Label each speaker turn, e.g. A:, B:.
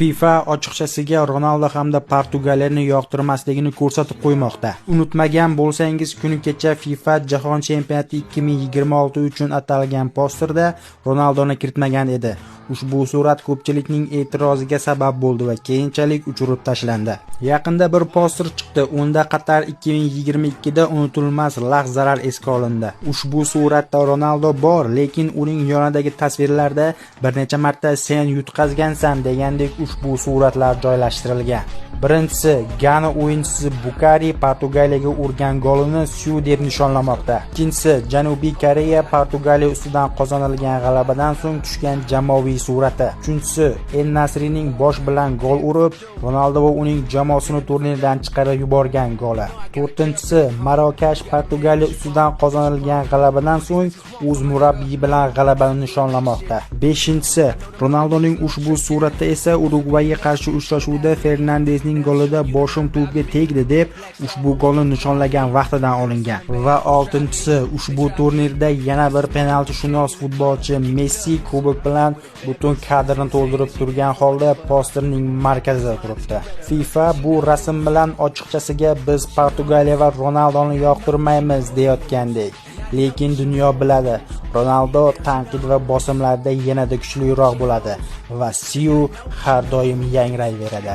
A: FIFA ochiqchasiga Ronaldo hamda Portugaliyani yoqtirmasligini ko'rsatib qo'ymoqda. Unutmagan bo'lsangiz, kuni kecha FIFA Jahon Chempionati 2026 uchun atalgan posterda Ronaldoni kiritmagan edi. Ushbu surat ko'pchilikning e'tiroziga sabab bo'ldi va keyinchalik o'chirib tashlandi. Yaqinda bir poster chiqdi. Unda Qatar 2022 da unutilmas lahzalar esga olindi. Ushbu suratda Ronaldo bor, lekin uning yonidagi tasvirlarda bir necha marta sen yutqazgansan degandek ushbu suratlar joylashtirilgan. Birinchisi, Gana o'yinchisi Bukari Portugaliyaga urgan golini Siu deb nishonlamoqda. Ikkinchisi, Janubiy Koreya Portugaliya ustidan qozonilgan g'alabadan so'ng tushgan jamoaviy surati. Uchinchisi, El Nasrining bosh bilan gol urib, Ronaldo va uning jamoasini turnirdan chiqarib yuborgan goli. To'rtinchisi, Marokash Portugaliya ustidan qozonilgan g'alabadan so'ng o'z murabbiyi bilan g'alabani nishonlamoqda. Beshinchisi, Ronaldoning ushbu suratda esa Urugvayga qarshi uchrashuvda Fernandesning golida boshim to'pga tegdi deb ushbu golni nishonlagan vaqtidan olingan. Va oltinchisi, ushbu turnirda yana bir penaltishunos futbolchi Messi kubok bilan butun kadrni to'ldirib turgan holda posterning markazida turibdi. FIFA bu rasm bilan ochiqchasiga biz Portugaliya va Ronaldoni yoqtirmaymiz deyotgandek. Lekin dunyo biladi, Ronaldo tanqid va bosimlarda yanada kuchliroq bo'ladi va Siu har doim yangrayveradi.